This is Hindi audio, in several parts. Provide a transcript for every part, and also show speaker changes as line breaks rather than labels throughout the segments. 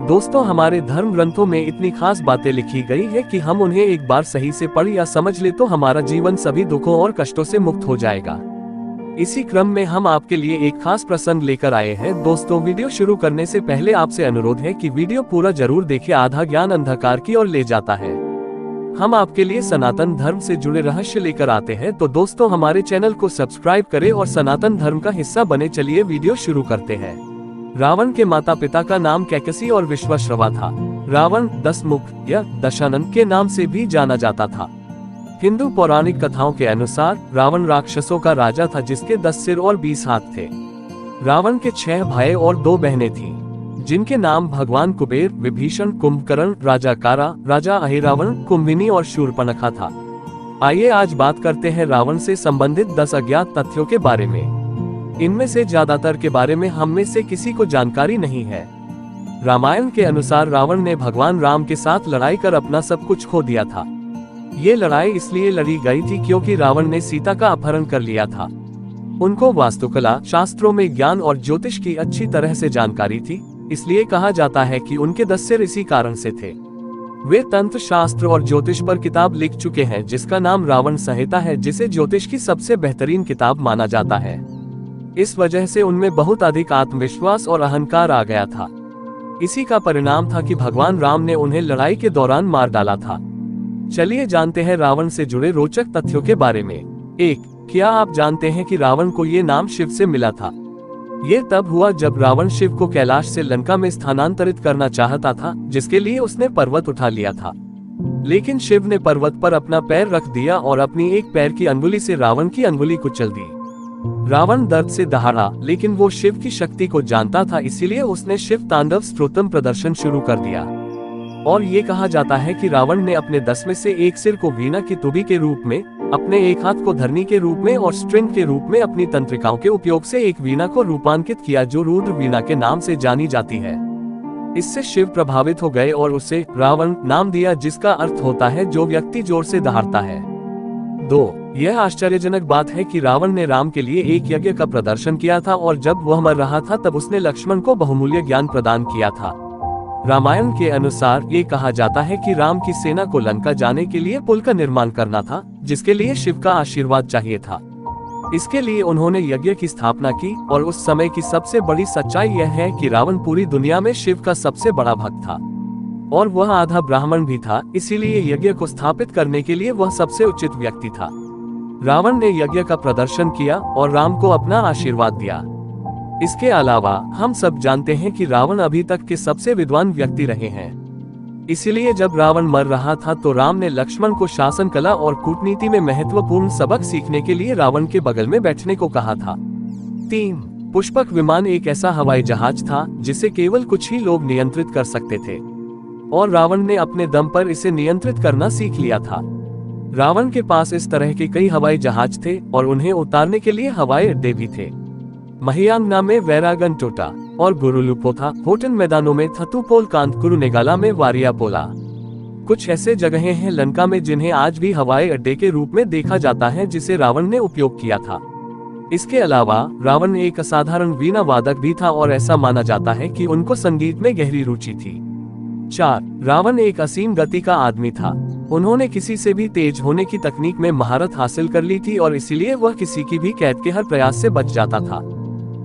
दोस्तों, हमारे धर्म ग्रंथों में इतनी खास बातें लिखी गई है कि हम उन्हें एक बार सही से पढ़ या समझ ले तो हमारा जीवन सभी दुखों और कष्टों से मुक्त हो जाएगा। इसी क्रम में हम आपके लिए एक खास प्रसंग लेकर आए हैं। दोस्तों, वीडियो शुरू करने से पहले आपसे अनुरोध है कि वीडियो पूरा जरूर देखें। आधा ज्ञान अंधकार की ओर ले जाता है। हम आपके लिए सनातन धर्म से जुड़े रहस्य लेकर आते हैं। तो दोस्तों, हमारे चैनल को सब्सक्राइब करें और सनातन धर्म का हिस्सा बने। चलिए वीडियो शुरू करते हैं। रावण के माता पिता का नाम कैकसी और विश्वाश्रवा था। रावण 10 मुख या दशानन के नाम से भी जाना जाता था। हिंदू पौराणिक कथाओं के अनुसार रावण राक्षसों का राजा था जिसके 10 सिर और 20 हाथ थे। रावण के 6 भाई और 2 बहनें थीं, जिनके नाम भगवान कुबेर, विभीषण, कुंभकर्ण, राजा कारा, राजा अहिरावण, कुंभिनी और शूर्पणखा था। आइए आज बात करते हैं रावण से संबंधित 10 अज्ञात तथ्यों के बारे में। इनमें से ज्यादातर के बारे में हम में से किसी को जानकारी नहीं है। रामायण के अनुसार रावण ने भगवान राम के साथ लड़ाई कर अपना सब कुछ खो दिया था। ये लड़ाई इसलिए लड़ी गई थी क्योंकि रावण ने सीता का अपहरण कर लिया था। उनको वास्तुकला, शास्त्रों में ज्ञान और ज्योतिष की अच्छी तरह से जानकारी थी, इसलिए कहा जाता है कि उनके 10 सिर इसी कारण से थे। वे तंत्र शास्त्र और ज्योतिष पर किताब लिख चुके हैं जिसका नाम रावण संहिता है, जिसे ज्योतिष की सबसे बेहतरीन किताब माना जाता है। इस वजह से उनमें बहुत अधिक आत्मविश्वास और अहंकार आ गया था। इसी का परिणाम था कि भगवान राम ने उन्हें लड़ाई के दौरान मार डाला था। चलिए जानते हैं रावण से जुड़े रोचक तथ्यों के बारे में। 1. क्या आप जानते हैं कि रावण को ये नाम शिव से मिला था? ये तब हुआ जब रावण शिव को कैलाश से लंका में स्थानांतरित करना चाहता था, जिसके लिए उसने पर्वत उठा लिया था। लेकिन शिव ने पर्वत पर अपना पैर रख दिया और अपनी एक पैर की अंगुली से रावण की अंगुली कुचल दी। रावण दर्द से दहाड़ा, लेकिन वो शिव की शक्ति को जानता था, इसीलिए उसने शिव तांडव स्तोत्रम प्रदर्शन शुरू कर दिया। और ये कहा जाता है कि रावण ने अपने 10 में से एक सिर को वीणा की तुबी के रूप में, अपने एक हाथ को धरनी के रूप में और स्ट्रिंग के रूप में अपनी तंत्रिकाओं के उपयोग से एक वीणा को रूपांकित किया, जो रुद्र वीणा के नाम से जानी जाती है। इससे शिव प्रभावित हो गए और उसे रावण नाम दिया, जिसका अर्थ होता है जो व्यक्ति जोर से दहाड़ता है। 2. यह आश्चर्यजनक बात है कि रावण ने राम के लिए एक यज्ञ का प्रदर्शन किया था और जब वह मर रहा था तब उसने लक्ष्मण को बहुमूल्य ज्ञान प्रदान किया था। रामायण के अनुसार ये कहा जाता है कि राम की सेना को लंका जाने के लिए पुल का निर्माण करना था, जिसके लिए शिव का आशीर्वाद चाहिए था। इसके लिए उन्होंने यज्ञ की स्थापना की और उस समय की सबसे बड़ी सच्चाई यह है कि रावण पूरी दुनिया में शिव का सबसे बड़ा भक्त था और वह आधा ब्राह्मण भी था, इसीलिए यज्ञ को स्थापित करने के लिए वह सबसे उचित व्यक्ति था। रावण ने यज्ञ का प्रदर्शन किया और राम को अपना आशीर्वाद दिया। इसके अलावा हम सब जानते हैं कि रावण अभी तक के सबसे विद्वान व्यक्ति रहे हैं। इसलिए जब रावण मर रहा था तो राम ने लक्ष्मण को शासन कला और कूटनीति में महत्वपूर्ण सबक सीखने के लिए रावण के बगल में बैठने को कहा था। 3. पुष्पक विमान एक ऐसा हवाई जहाज था जिसे केवल कुछ ही लोग नियंत्रित कर सकते थे और रावण ने अपने दम पर इसे नियंत्रित करना सीख लिया था। रावण के पास इस तरह के कई हवाई जहाज थे और उन्हें उतारने के लिए हवाई अड्डे भी थे। महियांगना में वैरागन टोटा और गुरुलुपोथा, होटन मैदानों में थतुपोल कांत, कुरुनेगाला में वारियापोला। कुछ ऐसे जगहें हैं लंका में जिन्हें आज भी हवाई अड्डे के रूप में देखा जाता है, जिसे रावण ने उपयोग किया था। इसके अलावा रावण एक असाधारण वीणा वादक भी था और ऐसा माना जाता है कि उनको संगीत में गहरी रुचि थी। 4. रावण एक असीम गति का आदमी था। उन्होंने किसी से भी तेज होने की तकनीक में महारत हासिल कर ली थी और इसीलिए वह किसी की भी कैद के हर प्रयास से बच जाता था।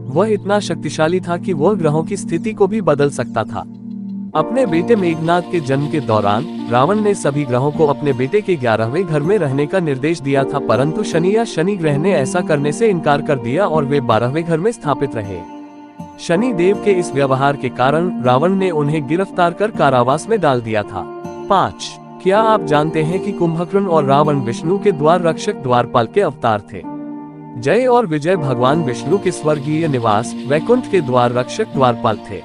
वह इतना शक्तिशाली था कि वह ग्रहों की स्थिति को भी बदल सकता था। अपने बेटे मेघनाद के जन्म के दौरान रावण ने सभी ग्रहों को अपने बेटे के 11वें घर में रहने का निर्देश दिया था, परंतु शनि या शनि ग्रह ने ऐसा करने से इनकार कर दिया और वे 12वें घर में स्थापित रहे। शनि देव के इस व्यवहार के कारण रावण ने उन्हें गिरफ्तार कर कारावास में डाल दिया था। 5. क्या आप जानते हैं कि कुंभकर्ण और रावण विष्णु के द्वार रक्षक द्वारपाल के अवतार थे? जय और विजय भगवान विष्णु के स्वर्गीय निवास वैकुंठ के द्वार रक्षक द्वारपाल थे।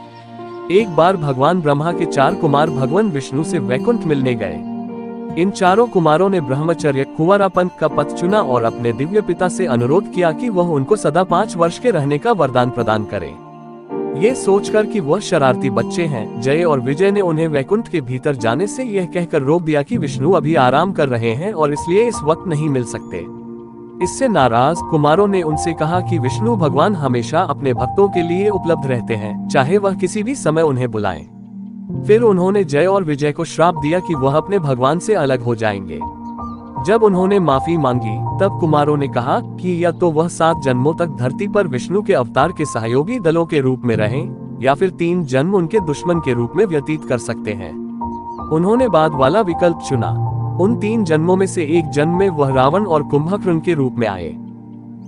एक बार भगवान ब्रह्मा के 4 कुमार भगवान विष्णु से वैकुंठ मिलने गए। इन चारों कुमारों ने ब्रह्मचर्य कुंवारापन का पथ चुना और अपने दिव्य पिता से अनुरोध किया कि वह उनको सदा 5 वर्ष के रहने का वरदान प्रदान करे। ये सोचकर कि वह शरारती बच्चे हैं, जय और विजय ने उन्हें वैकुंठ के भीतर जाने से यह कहकर रोक दिया कि विष्णु अभी आराम कर रहे हैं और इसलिए इस वक्त नहीं मिल सकते। इससे नाराज कुमारों ने उनसे कहा कि विष्णु भगवान हमेशा अपने भक्तों के लिए उपलब्ध रहते हैं, चाहे वह किसी भी समय उन्हें बुलाएं। फिर उन्होंने जय और विजय को श्राप दिया कि वह अपने भगवान से अलग हो जाएंगे। जब उन्होंने माफी मांगी तब कुमारों ने कहा कि या तो वह 7 जन्मों तक धरती पर विष्णु के अवतार के सहयोगी दलों के रूप में रहें या फिर 3 जन्म उनके दुश्मन के रूप में व्यतीत कर सकते हैं। उन्होंने बाद वाला विकल्प चुना। उन 3 जन्मों में से एक जन्म में वह रावण और कुंभकर्ण के रूप में आए।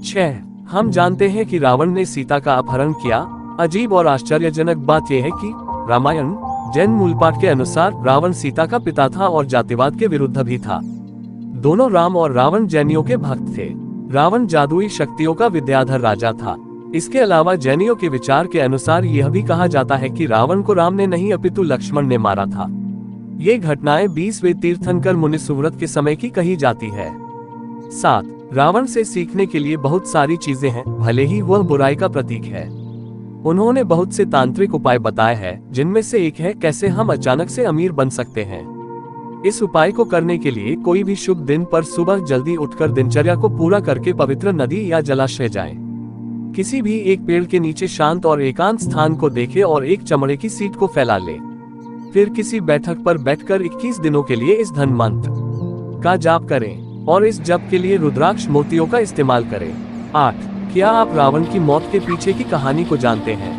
6. हम जानते हैं कि रावण ने सीता का अपहरण किया। अजीब और आश्चर्यजनक बात यह है कि रामायण जैन मूलपाठ के अनुसार रावण सीता का पिता था और जातिवाद के विरुद्ध भी था। दोनों राम और रावण जैनियों के भक्त थे। रावण जादुई शक्तियों का विद्याधर राजा था। इसके अलावा जैनियों के विचार के अनुसार यह भी कहा जाता है कि रावण को राम ने नहीं अपितु लक्ष्मण ने मारा था। ये घटनाएं 20वें तीर्थंकर मुनि सुव्रत के समय की कही जाती है। 7. रावण से सीखने के लिए बहुत सारी चीजें हैं, भले ही वह बुराई का प्रतीक है। उन्होंने बहुत से तांत्रिक उपाय बताए हैं, जिनमें से एक है कैसे हम अचानक से अमीर बन सकते हैं। इस उपाय को करने के लिए कोई भी शुभ दिन पर सुबह जल्दी उठकर दिनचर्या को पूरा करके पवित्र नदी या जलाशय जाएं। किसी भी एक पेड़ के नीचे शांत और एकांत स्थान को देखें और एक चमड़े की सीट को फैला लें। फिर किसी बैठक पर बैठकर 21 दिनों के लिए इस धन मंत्र का जाप करें और इस जप के लिए रुद्राक्ष मोतियों का इस्तेमाल करें। 8. क्या आप रावण की मौत के पीछे की कहानी को जानते हैं?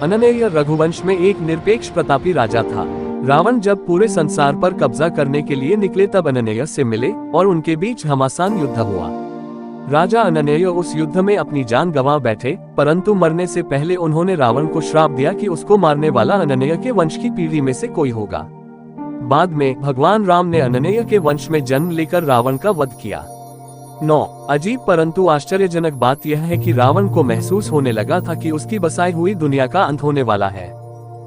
अनन्य रघुवंश में एक निरपेक्ष प्रतापी राजा था। रावण जब पूरे संसार पर कब्जा करने के लिए निकले तब अनन्य से मिले और उनके बीच घमासान युद्ध हुआ। राजा अनन्य उस युद्ध में अपनी जान गंवा बैठे, परंतु मरने से पहले उन्होंने रावण को श्राप दिया कि उसको मारने वाला अनन्य के वंश की पीढ़ी में से कोई होगा। बाद में भगवान राम ने अनन्य के वंश में जन्म लेकर रावण का वध किया। 9. अजीब परंतु आश्चर्यजनक बात यह है कि रावण को महसूस होने लगा था कि उसकी बसाई हुई दुनिया का अंत होने वाला है।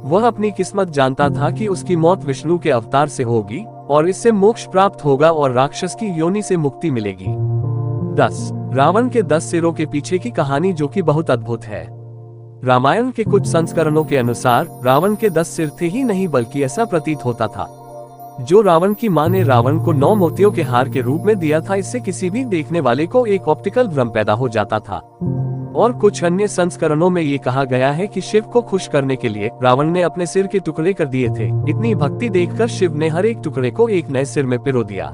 वह अपनी किस्मत जानता था कि उसकी मौत विष्णु के अवतार से होगी और इससे मोक्ष प्राप्त होगा और राक्षस की योनि से मुक्ति मिलेगी। 10. रावण के 10 सिरों के पीछे की कहानी जो कि बहुत अद्भुत है। रामायण के कुछ संस्करणों के अनुसार रावण के 10 सिर थे ही नहीं, बल्कि ऐसा प्रतीत होता था जो रावण की मां ने रावण को 9 मोतियों के हार के रूप में दिया था। इससे किसी भी देखने वाले को एक ऑप्टिकल भ्रम पैदा हो जाता था। और कुछ अन्य संस्करणों में ये कहा गया है कि शिव को खुश करने के लिए रावण ने अपने सिर के टुकड़े कर दिए थे। इतनी भक्ति देखकर शिव ने हर एक टुकड़े को एक नए सिर में पिरो दिया।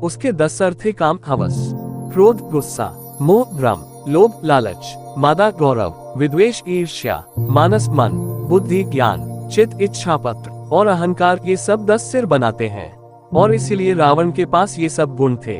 उसके 10 सर थे काम, हवस, क्रोध, गुस्सा, मोह, भ्रम, लोभ, लालच, मादा, गौरव, विद्वेष, ईर्ष्या, मानस, मन, बुद्धि, ज्ञान, चित्त, इच्छापत्र और अहंकार। ये सब 10 सिर बनाते हैं और इसलिए रावण के पास ये सब गुण थे।